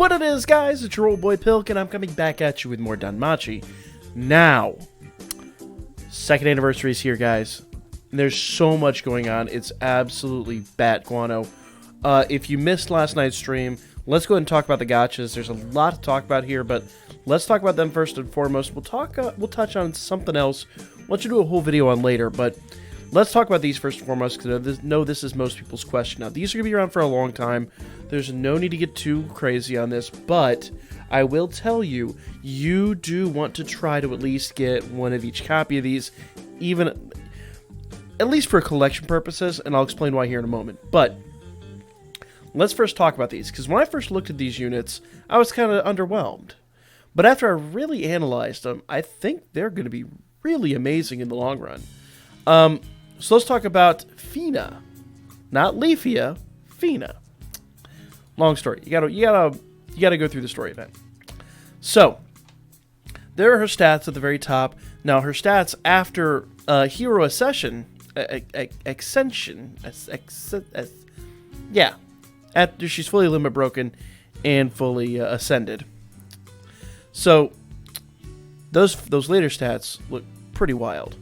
What it is, guys, it's your old boy Pilk, and I'm coming back at you with more Danmachi. Now, second anniversary is here, guys. There's so much going on. It's absolutely bat guano. If you missed last night's stream, let's go ahead and talk about the gachas. There's a lot to talk about here, but let's talk about them first and foremost. We'll touch on something else. I'll let you do a whole video on later, but let's talk about these first and foremost, because I know this is most people's question. Now, these are going to be around for a long time. There's no need to get too crazy on this, but I will tell you, you do want to try to at least get one of each copy of these, even at least for collection purposes, and I'll explain why here in a moment. But let's first talk about these, because when I first looked at these units, I was kind of underwhelmed. But after I really analyzed them, I think they're going to be really amazing in the long run. So let's talk about Fina, not Leafia, Fina. Long story. You gotta go through the story event. So there are her stats at the very top. Now her stats after hero ascension, yeah, after she's fully limit broken and fully ascended. So those later stats look pretty wild,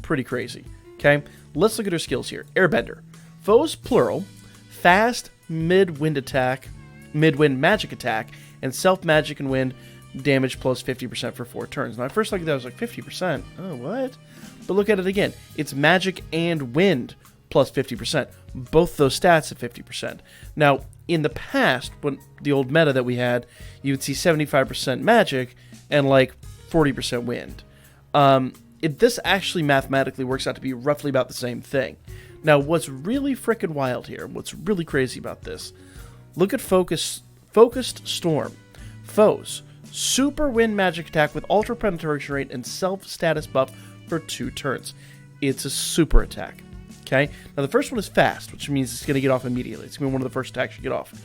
pretty crazy. Okay, let's look at her skills here. Airbender, foes plural, fast mid-wind magic attack, and self-magic and wind damage plus 50% for 4 turns. Now, at first look at that, I was like, 50%? Oh, what? But look at it again. It's magic and wind plus 50%. Both those stats at 50%. Now, in the past, when the old meta that we had, you would see 75% magic and like 40% wind. This actually mathematically works out to be roughly about the same thing. Now, what's really frickin' wild here, what's really crazy about this, look at Focused Storm. Foes, super wind magic attack with ultra penetration rate and self-status buff for 2 turns. It's a super attack. Okay? Now, the first one is fast, which means it's going to get off immediately. It's going to be one of the first attacks you get off.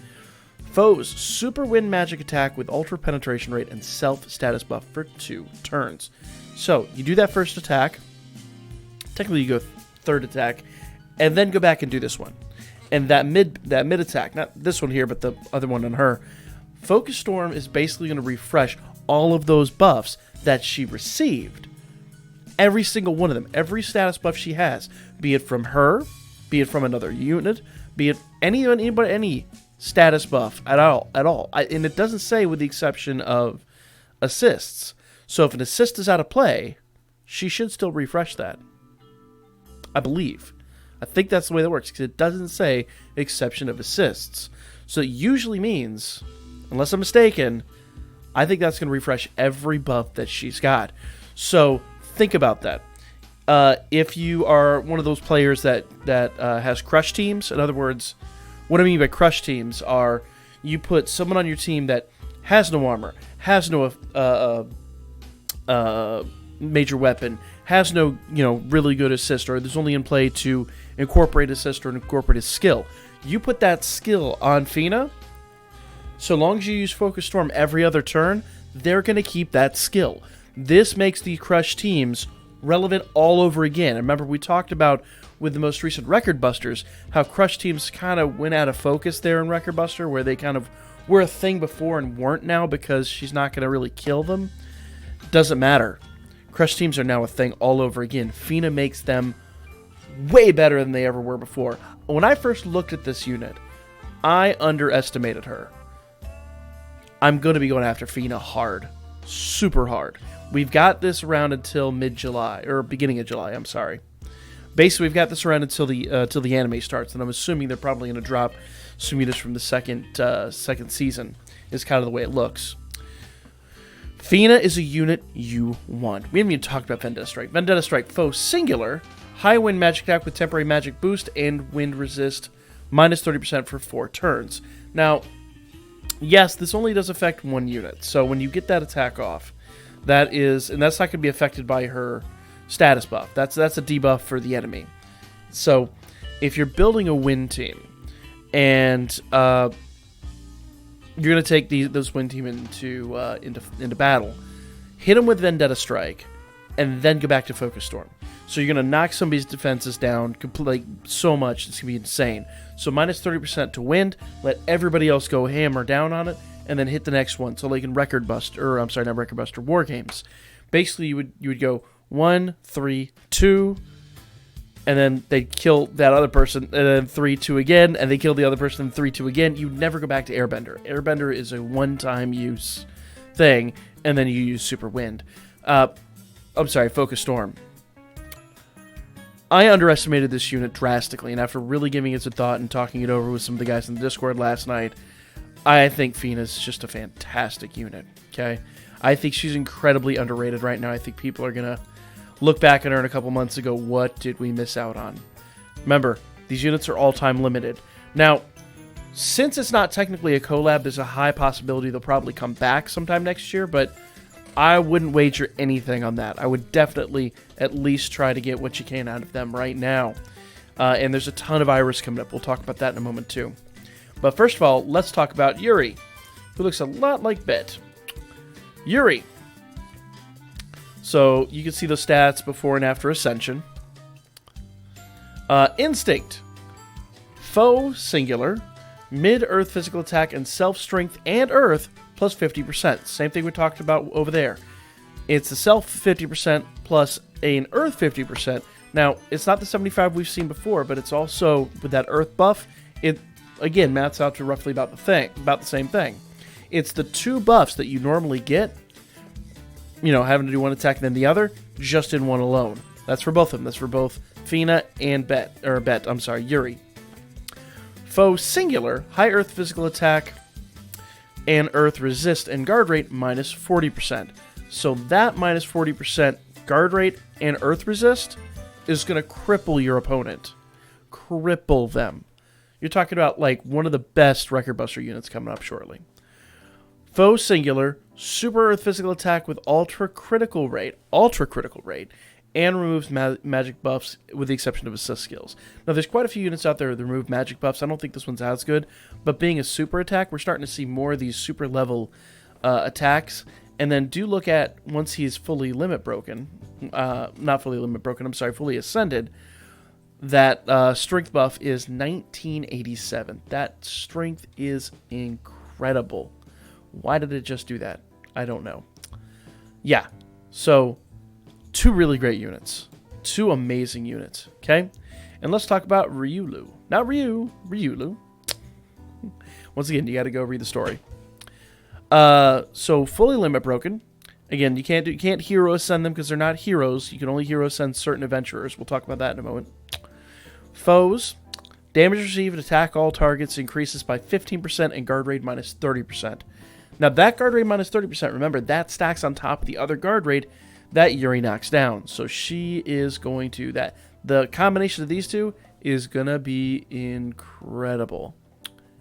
Foes, super wind magic attack with ultra penetration rate and self-status buff for 2 turns. So, you do that first attack. Technically, you go third attack. And then go back and do this one. And that mid attack, not this one here, but the other one on her, Focus Storm is basically going to refresh all of those buffs that she received. Every single one of them. Every status buff she has. Be it from her, be it from another unit, be it any status buff at all. And it doesn't say with the exception of assists. So if an assist is out of play, she should still refresh that. I believe. I think that's the way that works, because it doesn't say exception of assists. So it usually means, unless I'm mistaken, I think that's going to refresh every buff that she's got. So think about that. If you are one of those players that has crush teams, in other words, what I mean by crush teams are you put someone on your team that has no armor, has no major weapon, has no really good assist, or there's only in play to incorporate assist or incorporate a skill. You put that skill on Fina, so long as you use Focus Storm every other turn, they're going to keep that skill. This makes the Crush teams relevant all over again. Remember, we talked about with the most recent Record Busters how Crush teams kind of went out of focus there in Record Buster, where they kind of were a thing before and weren't now because she's not going to really kill them. Doesn't matter. Crush teams are now a thing all over again. Fina makes them way better than they ever were before. When I first looked at this unit, I underestimated her. I'm going to be going after Fina hard. Super hard. We've got this around until mid-July, or beginning of July, I'm sorry. Basically, we've got this around until the anime starts, and I'm assuming they're probably going to drop some units from the second season, is kind of the way it looks. Fina is a unit you want. We haven't even talked about Vendetta Strike. Vendetta Strike, foe singular, high wind magic attack with temporary magic boost and wind resist, minus 30% for 4 turns. Now, yes, this only does affect 1 unit. So when you get that attack off, that's not going to be affected by her status buff. That's a debuff for the enemy. So if you're building a wind team and you're going to take those wind team into battle, hit them with Vendetta Strike, and then go back to Focus Storm. So you're going to knock somebody's defenses down completely so much, it's going to be insane. So minus 30% to wind, let everybody else go hammer down on it, and then hit the next one. So like in Record Buster, or I'm sorry, not Record Buster, War Games. Basically, you would go 1, 3, 2, and then they'd kill that other person, and then 3, 2 again, and they kill the other person, and 3, 2 again. You'd never go back to Airbender. Airbender is a one-time use thing, and then you use Super Wind. I'm sorry, Focus Storm. I underestimated this unit drastically, and after really giving it some thought and talking it over with some of the guys in the Discord last night, I think Fina's just a fantastic unit, okay? I think she's incredibly underrated right now. I think people are going to look back at her in a couple months and go, what did we miss out on? Remember, these units are all-time limited. Now, since it's not technically a collab, there's a high possibility they'll probably come back sometime next year, but I wouldn't wager anything on that. I would definitely at least try to get what you can out of them right now. And there's a ton of Iris coming up. We'll talk about that in a moment, too. But first of all, let's talk about Yuri, who looks a lot like Bet. Yuri. So you can see the stats before and after Ascension. Instinct. Foe singular. Mid-earth physical attack and self-strength and earth plus 50%. Same thing we talked about over there. It's a self 50% plus an earth 50%. Now, it's not the 75 we've seen before, but it's also, with that earth buff, it, again, maps out to roughly about the same thing. It's the two buffs that you normally get, you know, having to do one attack and then the other, just in one alone. That's for both of them. That's for both Fina and Yuri. Foe singular, high earth physical attack, and earth resist and guard rate minus 40%. So that minus 40% guard rate and earth resist is going to cripple your opponent. Cripple them. You're talking about like one of the best Record Buster units coming up shortly. Foe singular, super earth physical attack with ultra critical rate, and removes magic buffs with the exception of assist skills. Now, there's quite a few units out there that remove magic buffs. I don't think this one's as good, but being a super attack, we're starting to see more of these super level attacks. And then do look at, once he's fully fully ascended, that strength buff is 1987. That strength is incredible. Why did it just do that? I don't know. Yeah, so two really great units. Two amazing units, okay? And let's talk about Ryu Lu. Not Ryu Lu. Once again, you got to go read the story. So fully limit broken. Again, you can't hero ascend them because they're not heroes. You can only hero ascend certain adventurers. We'll talk about that in a moment. Foes. Damage received, attack all targets increases by 15% and guard rate minus 30%. Now that guard rate minus 30%, remember, that stacks on top of the other guard rate that Yuri knocks down. So she is going to, the combination of these two is going to be incredible.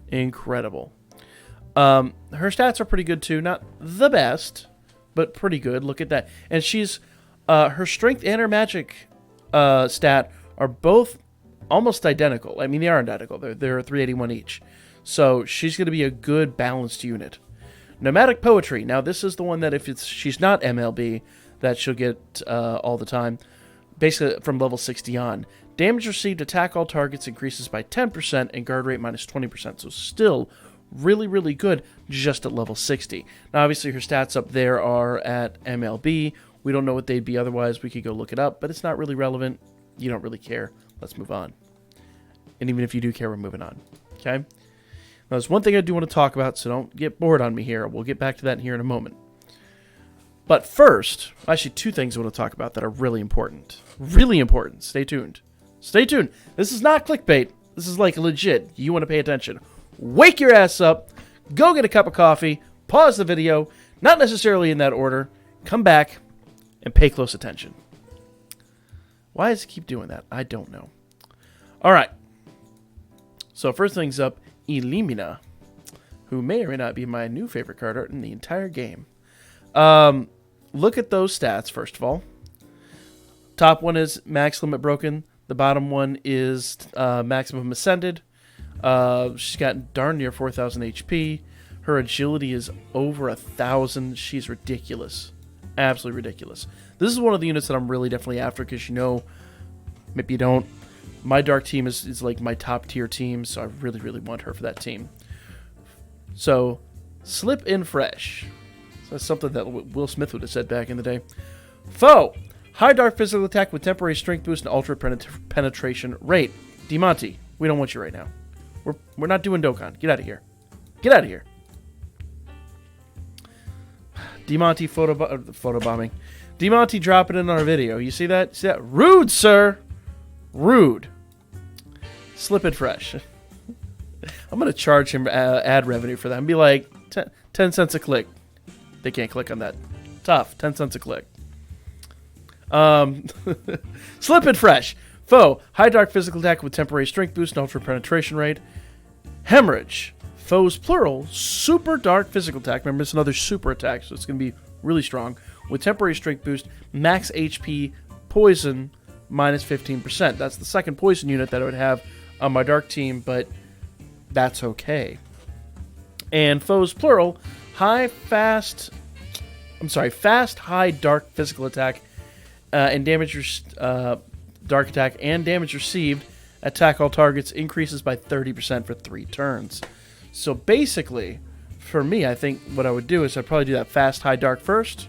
Incredible. Her stats are pretty good too. Not the best, but pretty good. Look at that. And she's, her strength and her magic stat are both almost identical. I mean, they are identical. They're 381 each. So she's going to be a good balanced unit. Nomadic Poetry. Now, this is the one that if she's not MLB, that she'll get all the time. Basically, from level 60 on. Damage received, attack all targets increases by 10% and guard rate minus 20%. So still really, really good just at level 60. Now, obviously, her stats up there are at MLB. We don't know what they'd be otherwise. We could go look it up, but it's not really relevant. You don't really care. Let's move on. And even if you do care, we're moving on. Okay? Now, there's one thing I do want to talk about, so don't get bored on me here. We'll get back to that here in a moment. But first, actually, two things I want to talk about that are really important. Really important. Stay tuned. Stay tuned. This is not clickbait. This is like legit. You want to pay attention. Wake your ass up. Go get a cup of coffee. Pause the video. Not necessarily in that order. Come back and pay close attention. Why does it keep doing that? I don't know. All right. So first things up, Elimina, who may or may not be my new favorite card art in the entire game. Look at those stats, first of all. Top one is max limit broken. The bottom one is maximum ascended. She's got darn near 4,000 HP. Her agility is over 1,000. She's ridiculous. Absolutely ridiculous. This is one of the units that I'm really definitely after because, you know, maybe you don't. My dark team is like my top tier team, so I really, really want her for that team. So, Slip in fresh. So that's something that Will Smith would have said back in the day. Foe. High dark physical attack with temporary strength boost and ultra penetration rate. DeMonte, we don't want you right now. We're not doing Dokkan. Get out of here. Get out of here. DeMonte photobombing. DeMonte dropping in our video. You see that? See that? Rude, sir. Rude. Slip it fresh. I'm going to charge him ad revenue for that and be like, 10 cents a click. They can't click on that. Tough. 10 cents a click. Slip it fresh. Foe. High dark physical attack with temporary strength boost and ultra penetration rate. Hemorrhage. Foes plural. Super dark physical attack. Remember, it's another super attack, so it's going to be really strong. With temporary strength boost, max HP, poison, minus 15%. That's the second poison unit that I would have on my dark team, but that's okay. And foes plural. Fast, high, dark physical attack and damage dark attack and damage received. Attack all targets increases by 30% for 3 turns. So basically, for me, I think what I would do is I'd probably do that fast, high, dark first,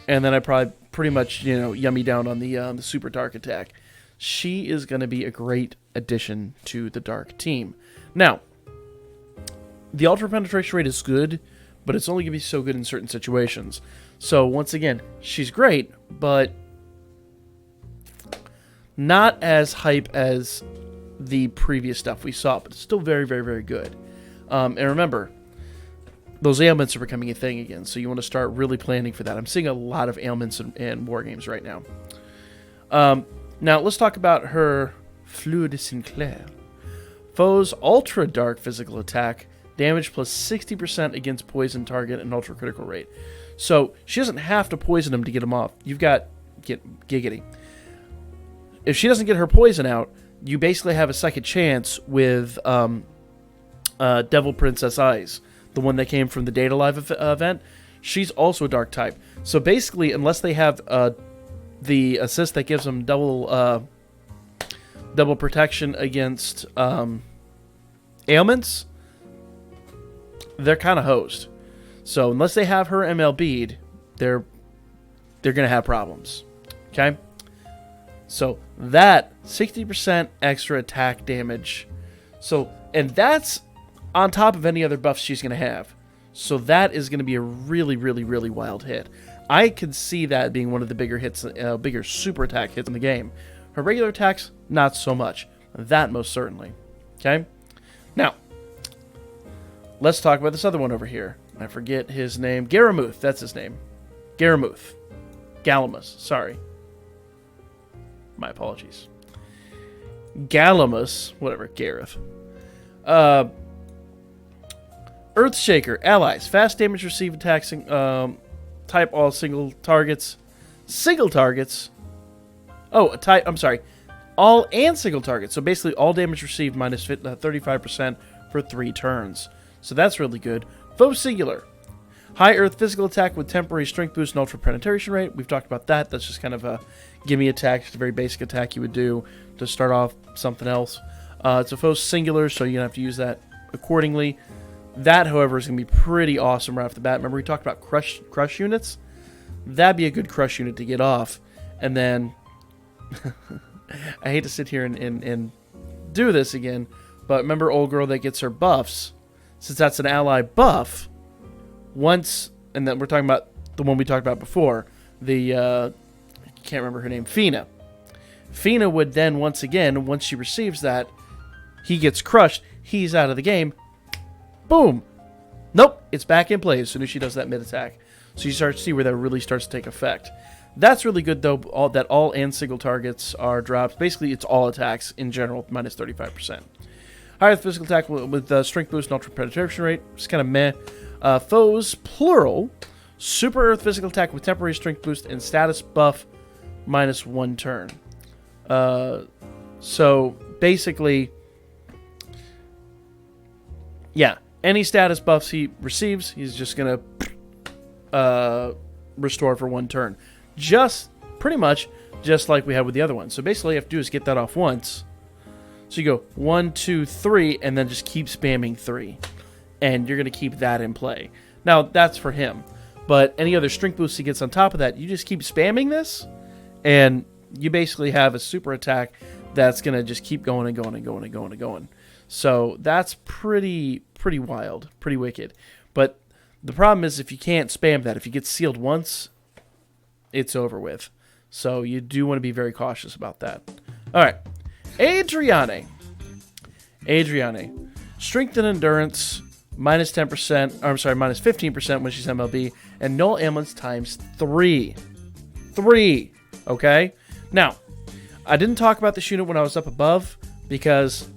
and then I'd probably pretty much, yummy down on the super dark attack. She is going to be a great addition to the dark team. Now, the ultra penetration rate is good, but it's only going to be so good in certain situations. So once again, she's great, but not as hype as the previous stuff we saw, but it's still very, very, very good. And remember, those ailments are becoming a thing again, so you want to start really planning for that. I'm seeing a lot of ailments in war games right now. Now, let's talk about her Fleur de Sinclair. Foes ultra dark physical attack, damage plus 60% against poison target and ultra critical rate. So she doesn't have to poison him to get him off. You've got giggity. If she doesn't get her poison out, you basically have a second chance with Devil Princess Eyes, the one that came from the Data Live event. She's also a dark type. So basically, unless they have the assist that gives them double protection against ailments, they're kind of hosed. So unless they have her MLB'd, they're going to have problems. Okay? So that 60% extra attack damage. So, and that's on top of any other buffs she's going to have. So that is going to be a really, really, really wild hit. I could see that being one of the bigger hits, bigger super attack hits in the game. Her regular attacks, not so much. That most certainly. Okay? Now, let's talk about this other one over here. I forget his name. Garamuth, that's his name. Garamuth. Galamus, sorry. My apologies. Galamus, whatever, Gareth. Earthshaker, allies. Fast damage received attacks, type all single targets. Single targets. Oh, type, I'm sorry. All and single targets. So basically all damage received minus 35% for 3 turns. So that's really good. Foe singular. High earth physical attack with temporary strength boost and ultra penetration rate. We've talked about that. That's just kind of a gimme attack. It's a very basic attack you would do to start off something else. It's a foe singular, so you're going to have to use that accordingly. That, however, is going to be pretty awesome right off the bat. Remember we talked about crush units? That'd be a good crush unit to get off. And then, I hate to sit here and do this again, but remember old girl that gets her buffs? Since that's an ally buff, once, and then we're talking about the one we talked about before, the, I can't remember her name, Fina. Fina would then, once again, once she receives that, he gets crushed, he's out of the game, boom. Nope, it's back in play as soon as she does that mid-attack. So you start to see where that really starts to take effect. That's really good, though, that all and single targets are dropped. Basically, it's all attacks in general, minus 35%. Higher physical attack with strength boost and ultra penetration rate. Just kind of meh. Foes, plural. Super earth physical attack with temporary strength boost and status buff minus 1 turn. So, basically, yeah. Any status buffs he receives, he's just going to restore for 1 turn. Just, pretty much, just like we had with the other one. So basically all you have to do is get that off once. So you go 1, 2, 3, and then just keep spamming 3. and you're going to keep that in play. Now, that's for him. But any other strength boost he gets on top of that, you just keep spamming this, and you basically have a super attack that's going to just keep going and going and going and going and going. So that's pretty wild, pretty wicked. But the problem is if you can't spam that, if you get sealed once, it's over with. So you do want to be very cautious about that. All right. Adriana. Strength and endurance, minus 10%, or I'm sorry, minus 15% when she's MLB, and null ailments times 3. 3, okay? Now, I didn't talk about this unit when I was up above because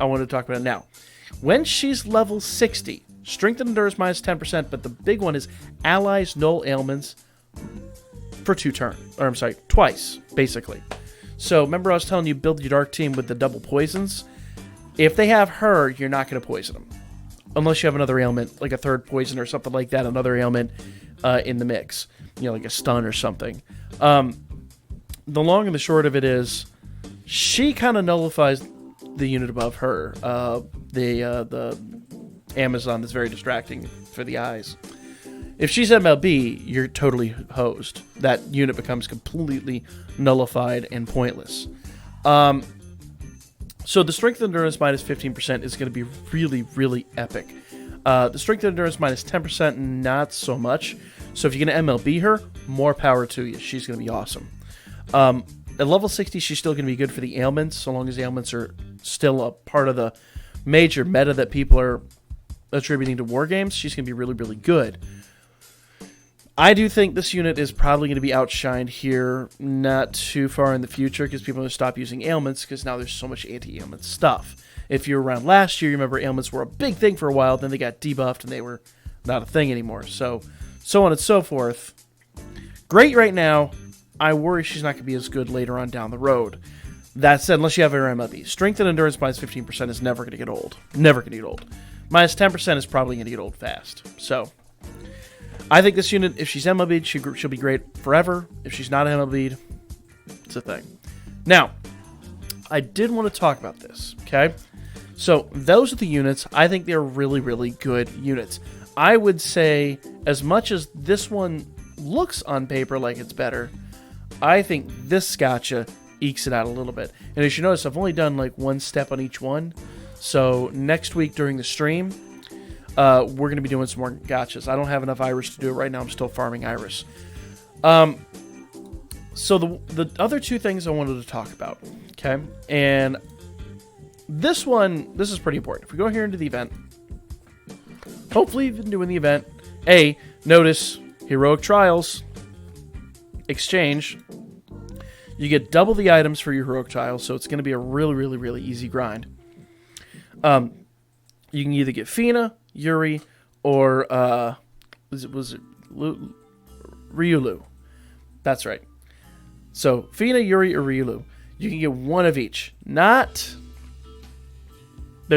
I wanted to talk about it now. When she's level 60, strength and endurance minus 10%, but the big one is allies null ailments for twice, basically. So remember I was telling you build your dark team with the double poisons? If they have her, you're not going to poison them. Unless you have another ailment, like a third poison or something like that, another ailment in the mix. You know, like a stun or something. The long and the short of it is, she kind of nullifies the unit above her. The Amazon that's very distracting for the eyes. If she's MLB, you're totally hosed. That unit becomes completely nullified and pointless. So the strength and endurance minus 15% is going to be really, really epic. The strength and endurance minus 10%, not so much. So if you're going to MLB her, more power to you. She's going to be awesome. At level 60, she's still going to be good for the ailments, so long as the ailments are still a part of the major meta that people are attributing to war games. She's going to be really, really good. I do think this unit is probably going to be outshined here not too far in the future because people are going to stop using ailments because now there's so much anti-ailment stuff. If you were around last year, you remember ailments were a big thing for a while, then they got debuffed and they were not a thing anymore. So on and so forth. Great right now. I worry she's not going to be as good later on down the road. That said, unless you have her MLB. Strength and endurance minus 15% is never going to get old. Never going to get old. Minus 10% is probably going to get old fast. So I think this unit, if she's MLB'd, she'll be great forever. If she's not MLB'd, it's a thing. Now, I did want to talk about this, okay? So those are the units. I think they're really, really good units. I would say, as much as this one looks on paper like it's better, I think this gotcha ekes it out a little bit. And as you notice, I've only done like one step on each one. So next week during the stream, we're going to be doing some more gotchas. I don't have enough iris to do it right now. I'm still farming iris. So the other two things I wanted to talk about, okay? And this is pretty important. If we go here into the event, hopefully you've been doing the event. Notice Heroic Trials, Exchange. You get double the items for your Heroic Trials, so it's going to be a really, really, really easy grind. You can either get Fina, Yuri, or was it Ryu Lu? That's right. So Fina, Yuri, or Ryu Lu. You can get one of each. There's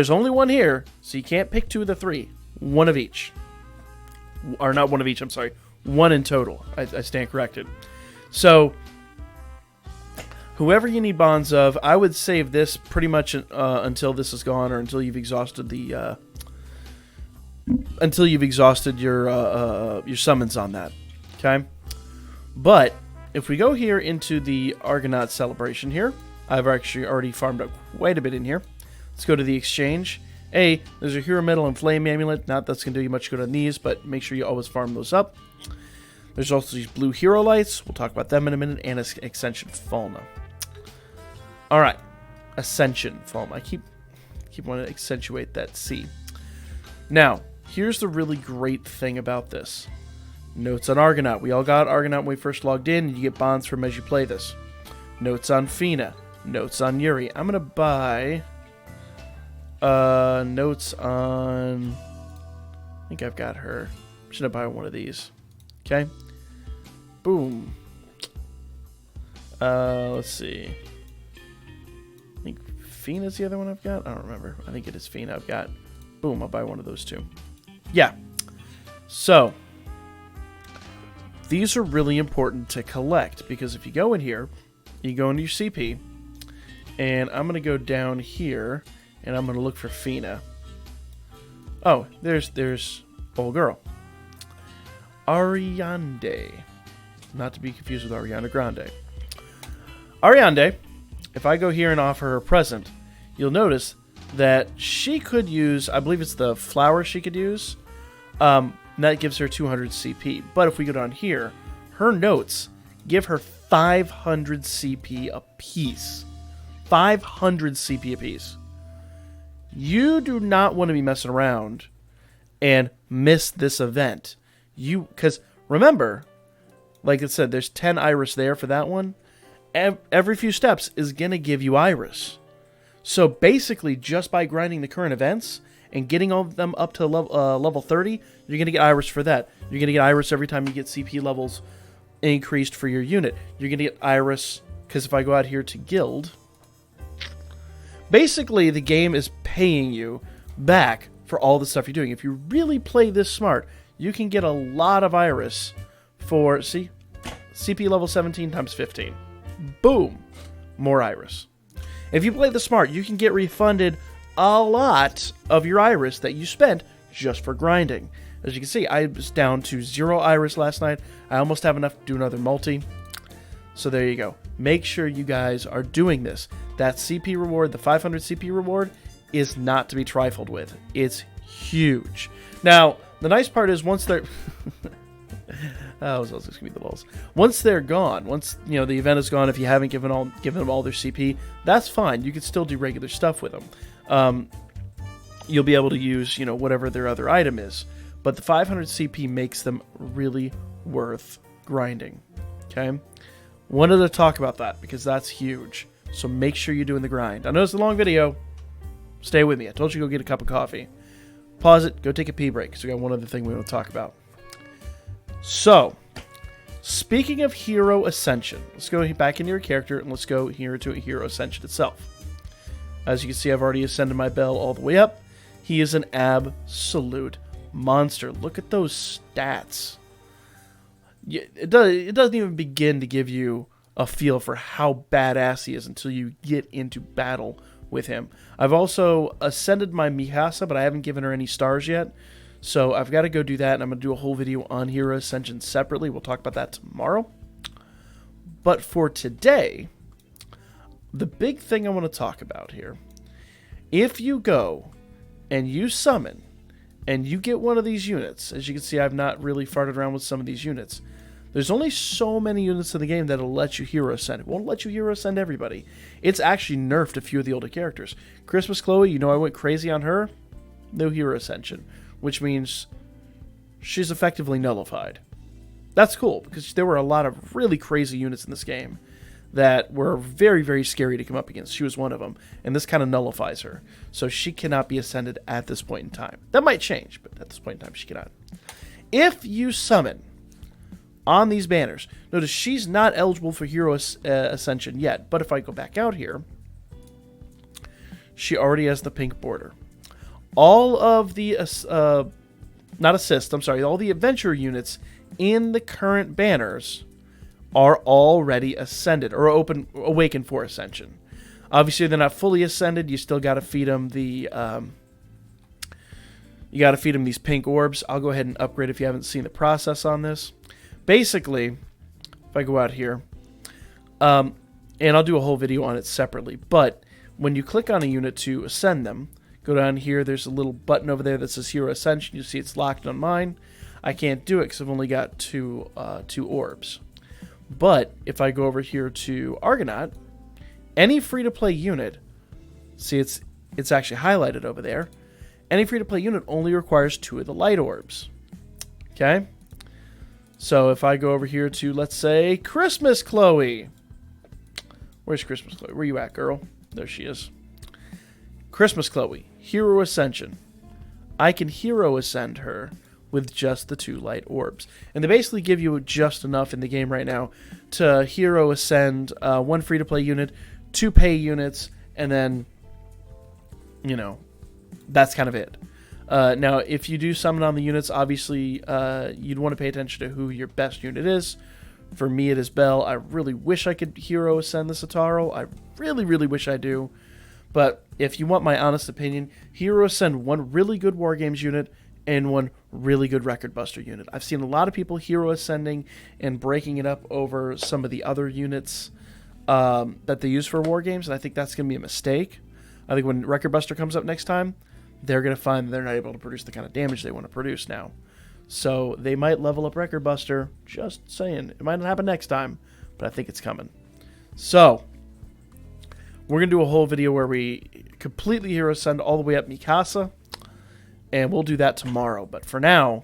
only one here, so you can't pick two of the three. One of each. Or not one of each, I'm sorry. One in total. I stand corrected. So whoever you need bonds of, I would save this pretty much until this is gone, or until you've exhausted the your summons on that. Okay? But if we go here into the Argonaut celebration here, I've actually already farmed up quite a bit in here. Let's go to the exchange. There's a hero medal and flame amulet. Not that's going to do you much good on these, but make sure you always farm those up. There's also these blue hero lights. We'll talk about them in a minute. And Ascension Falna. Alright. Ascension Falna. I keep wanting to accentuate that C. Now, here's the really great thing about this. Notes on Argonaut. We all got Argonaut when we first logged in, and you get bonds from as you play this. Notes on Fina. Notes on Yuri. I'm going to buy notes on... I think I've got her. I'm just going to buy one of these. Okay. Boom. Let's see. I think Fina's the other one I've got. I don't remember. I think it is Fina I've got. Boom. I'll buy one of those two. Yeah. So, these are really important to collect because if you go in here, you go into your CP, and I'm going to go down here, and I'm going to look for Fina. Oh, there's old girl. Ariande. Not to be confused with Ariana Grande. Ariande, if I go here and offer her a present, you'll notice that she could use, I believe it's the flower she could use. That gives her 200 CP. But if we go down here, her notes give her 500 CP apiece. 500 CP apiece. You do not want to be messing around and miss this event. Because remember, like I said, there's 10 iris there for that one. Every few steps is going to give you iris. So basically, just by grinding the current events and getting all of them up to level 30, you're going to get iris for that. You're going to get iris every time you get CP levels increased for your unit. You're going to get iris, because if I go out here to guild, basically the game is paying you back for all the stuff you're doing. If you really play this smart, you can get a lot of iris for, see, CP level 17 times 15. Boom! More iris. If you play the smart, you can get refunded a lot of your iris that you spent just for grinding. As you can see, I was down to 0 iris last night. I almost have enough to do another multi. So there you go. Make sure you guys are doing this. That CP reward, the 500 CP reward, is not to be trifled with. It's huge. Now, the nice part is once they're... just give me the balls. Once they're gone, once the event is gone, if you haven't given them all their CP, that's fine. You can still do regular stuff with them. You'll be able to use whatever their other item is, but the 500 CP makes them really worth grinding. Okay, wanted to talk about that because that's huge. So make sure you're doing the grind. I know it's a long video. Stay with me. I told you to go get a cup of coffee. Pause it. Go take a pee break because we got one other thing we want to talk about. So, speaking of Hero Ascension, let's go back into your character and let's go here to Hero Ascension itself. As you can see, I've already ascended my bell all the way up. He is an absolute monster. Look at those stats. It doesn't even begin to give you a feel for how badass he is until you get into battle with him. I've also ascended my Mikasa, but I haven't given her any stars yet. So I've got to go do that, and I'm going to do a whole video on Hero Ascension separately. We'll talk about that tomorrow. But for today, the big thing I want to talk about here, if you go and you summon and you get one of these units, as you can see, I've not really farted around with some of these units. There's only so many units in the game that'll let you Hero Ascend. It won't let you Hero Ascend everybody. It's actually nerfed a few of the older characters. Christmas Chloe, I went crazy on her. No Hero Ascension, which means she's effectively nullified. That's cool, because there were a lot of really crazy units in this game that were very, very scary to come up against. She was one of them, and this kind of nullifies her. So she cannot be ascended at this point in time. That might change, but at this point in time, she cannot. If you summon on these banners, notice she's not eligible for Hero Ascension yet, but if I go back out here, she already has the pink border. All of the, all the adventure units in the current banners are already ascended or awakened for ascension. Obviously, they're not fully ascended. You still got to feed them these pink orbs. I'll go ahead and upgrade if you haven't seen the process on this. Basically, if I go out here, and I'll do a whole video on it separately, but when you click on a unit to ascend them, go down here, there's a little button over there that says Hero Ascension. You see it's locked on mine. I can't do it because I've only got two orbs. But if I go over here to Argonaut, any free-to-play unit, see it's actually highlighted over there, any free-to-play unit only requires 2 of the light orbs. Okay? So if I go over here to, let's say, Christmas Chloe. Where's Christmas Chloe? Where you at, girl? There she is. Christmas Chloe, Hero Ascension. I can Hero Ascend her with just the 2 light orbs. And they basically give you just enough in the game right now to Hero Ascend 1 free-to-play unit, 2 pay units, and then, that's kind of it. Now, if you do summon on the units, obviously, you'd want to pay attention to who your best unit is. For me, it is Belle. I really wish I could Hero Ascend the Sataro. I really, really wish I do. But if you want my honest opinion, Hero Ascend one really good War Games unit and one really good Record Buster unit. I've seen a lot of people Hero Ascending and breaking it up over some of the other units that they use for War Games, and I think that's going to be a mistake. I think when Record Buster comes up next time, they're going to find that they're not able to produce the kind of damage they want to produce now. So they might level up Record Buster. Just saying. It might not happen next time, but I think it's coming. So we're going to do a whole video where we completely Hero Ascend all the way up Mikasa, and we'll do that tomorrow. But for now,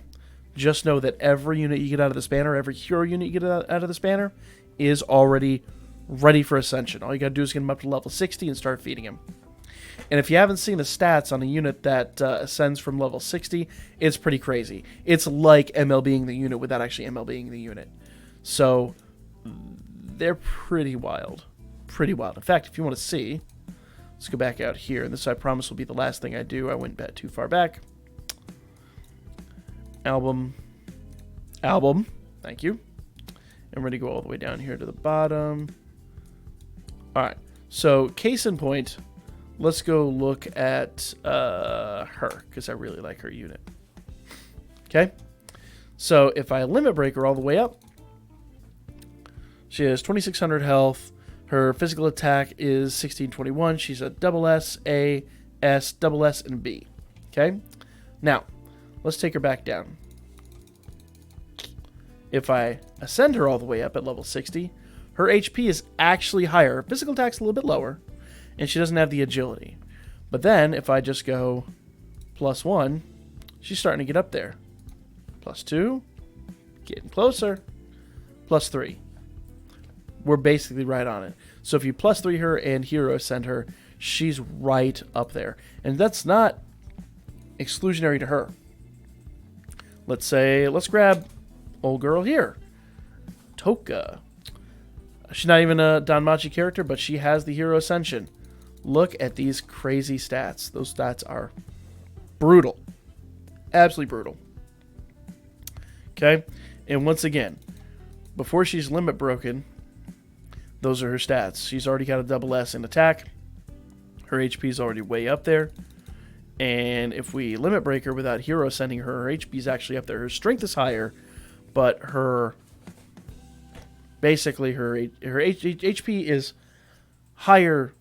just know that every unit you get out of this banner, every hero unit you get out of this banner, is already ready for Ascension. All you got to do is get him up to level 60 and start feeding him. And if you haven't seen the stats on a unit that ascends from level 60, it's pretty crazy. It's like MLBing the unit without actually MLBing the unit. So they're pretty wild. Pretty wild. In fact, if you want to see, let's go back out here. And this, I promise, will be the last thing I do. I went too far back. Album. Thank you. And we're going to go all the way down here to the bottom. All right. So, case in point, let's go look at her, because I really like her unit. Okay? So, if I limit break her all the way up, she has 2,600 health. Her physical attack is 1621. She's a double S, A, S, double S, and B. Okay? Now, let's take her back down. If I ascend her all the way up at level 60, her HP is actually higher. Her physical attack's a little bit lower, and she doesn't have the agility. But then, if I just go +1, she's starting to get up there. +2, getting closer. +3. We're basically right on it. So if you +3 her and Hero Ascend her, she's right up there. And that's not exclusionary to her. Let's grab old girl here, Toka. She's not even a Danmachi character, but she has the Hero Ascension. Look at these crazy stats. Those stats are brutal. Absolutely brutal. Okay? And once again, before she's limit broken, those are her stats. She's already got a double S in attack. Her HP is already way up there. And if we limit break her without Hero Ascending her, her HP is actually up there. Her strength is higher, but her HP is higher,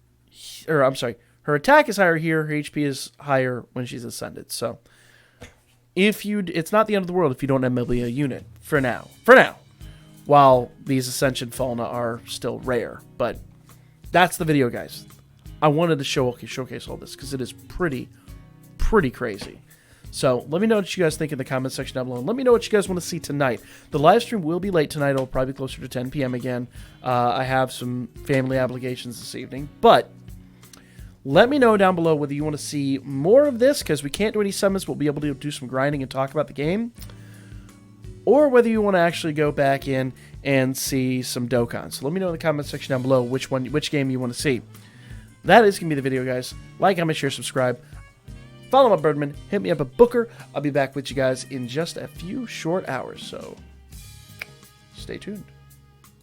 or I'm sorry, her attack is higher here, her HP is higher when she's ascended. So it's not the end of the world if you don't MLB a unit for now. While these Ascension Fauna are still rare. But that's the video, guys. I wanted to showcase all this because it is pretty crazy. So let me know what you guys think in the comment section down below. And let me know what you guys want to see tonight. The live stream will be late tonight. It'll probably be closer to 10 p.m. again. I have some family obligations this evening. But let me know down below whether you want to see more of this, because we can't do any summons. We'll be able to do some grinding and talk about the game. Or whether you want to actually go back in and see some Dokkan. So let me know in the comment section down below which game you want to see. That is going to be the video, guys. Like, comment, share, subscribe. Follow my Birdman. Hit me up at Booker. I'll be back with you guys in just a few short hours. So stay tuned.